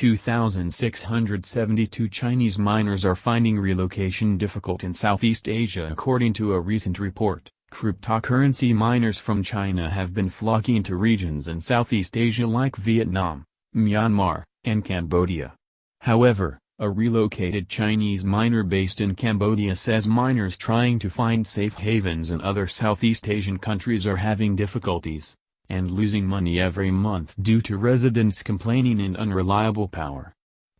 2,672 Chinese miners are finding relocation difficult in Southeast Asia. According to a recent report, cryptocurrency miners from China have been flocking to regions in Southeast Asia like Vietnam, Myanmar, and Cambodia. However, a relocated Chinese miner based in Cambodia says miners trying to find safe havens in other Southeast Asian countries are having difficulties and losing money every month due to residents complaining and unreliable power.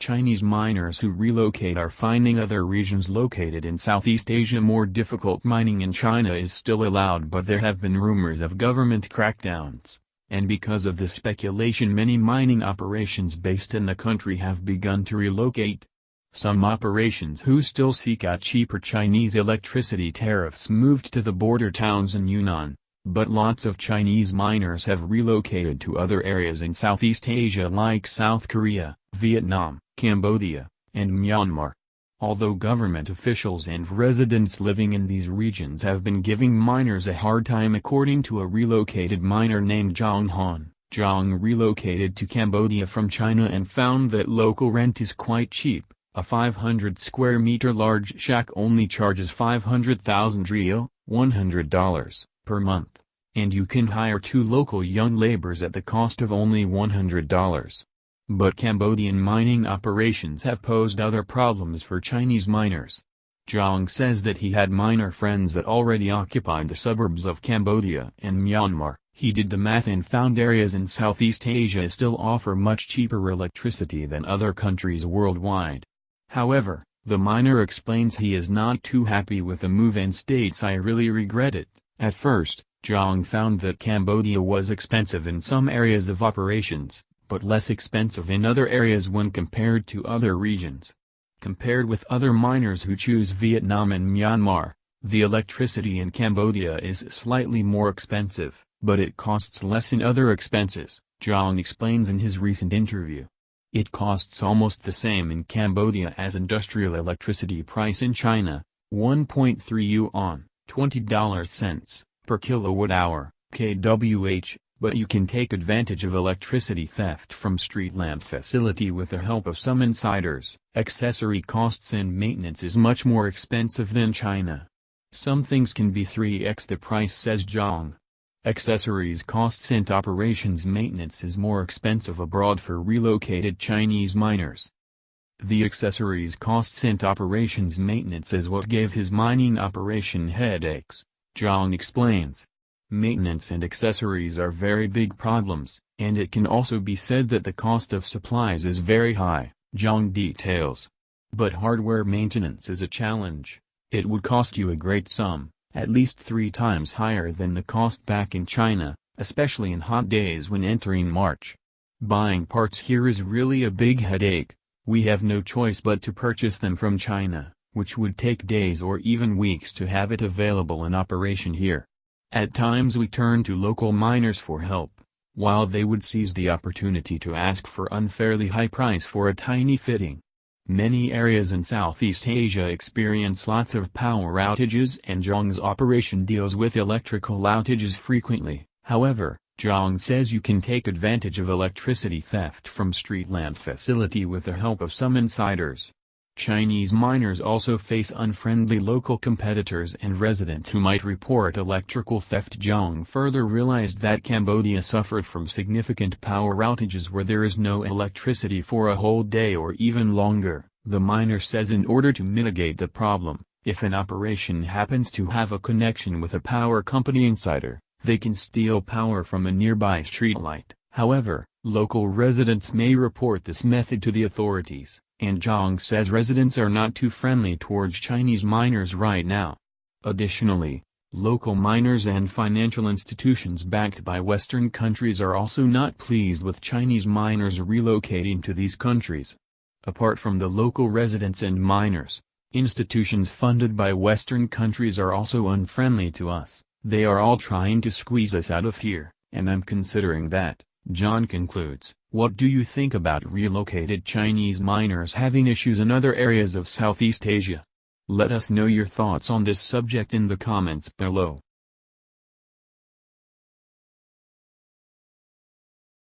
Chinese miners who relocate are finding other regions located in Southeast Asia more difficult. Mining in China is still allowed, but there have been rumors of government crackdowns, and because of the speculation many mining operations based in the country have begun to relocate. Some operations who still seek out cheaper Chinese electricity tariffs moved to the border towns in Yunnan. But lots of Chinese miners have relocated to other areas in Southeast Asia like South Korea, Vietnam, Cambodia, and Myanmar. Although government officials and residents living in these regions have been giving miners a hard time, according to a relocated miner named Zhang Han. Zhang relocated to Cambodia from China and found that local rent is quite cheap. A 500 square meter large shack only charges 500,000 riel, $100. Per month, and you can hire 2 local young laborers at the cost of only $100. But Cambodian mining operations have posed other problems for Chinese miners. Zhang says that he had miner friends that already occupied the suburbs of Cambodia and Myanmar. He did the math and found areas in Southeast Asia still offer much cheaper electricity than other countries worldwide. However, the miner explains he is not too happy with the move and states, "I really regret it." At first, Zhang found that Cambodia was expensive in some areas of operations, but less expensive in other areas when compared to other regions. Compared with other miners who choose Vietnam and Myanmar, the electricity in Cambodia is slightly more expensive, but it costs less in other expenses, Zhang explains in his recent interview. It costs almost the same in Cambodia as industrial electricity price in China, 1.3 yuan. $20 per kilowatt-hour, kWh, but you can take advantage of electricity theft from street lamp facility with the help of some insiders. Accessory costs and maintenance is much more expensive than China. Some things can be 3x the price, says Zhang. Accessories costs and operations maintenance is more expensive abroad for relocated Chinese miners. The accessories costs and operations maintenance is what gave his mining operation headaches, Zhang explains. Maintenance and accessories are very big problems, and it can also be said that the cost of supplies is very high, Zhang details. But hardware maintenance is a challenge. It would cost you a great sum, at least 3 times higher than the cost back in China, especially in hot days when entering March. Buying parts here is really a big headache. We have no choice but to purchase them from China, which would take days or even weeks to have it available in operation here. At times we turn to local miners for help, while they would seize the opportunity to ask for unfairly high price for a tiny fitting. Many areas in Southeast Asia experience lots of power outages, and Zhang's operation deals with electrical outages frequently. However, Zhang says you can take advantage of electricity theft from street lamp facility with the help of some insiders. Chinese miners also face unfriendly local competitors and residents who might report electrical theft. Zhang further realized that Cambodia suffered from significant power outages where there is no electricity for a whole day or even longer. The miner says in order to mitigate the problem, if an operation happens to have a connection with a power company insider, they can steal power from a nearby streetlight. However, local residents may report this method to the authorities, and Zhang says residents are not too friendly towards Chinese miners right now. Additionally, local miners and financial institutions backed by Western countries are also not pleased with Chinese miners relocating to these countries. Apart from the local residents and miners, institutions funded by Western countries are also unfriendly to us. They are all trying to squeeze us out of here, and I'm considering that. John concludes, what do you think about relocated Chinese miners having issues in other areas of Southeast Asia? Let us know your thoughts on this subject in the comments below.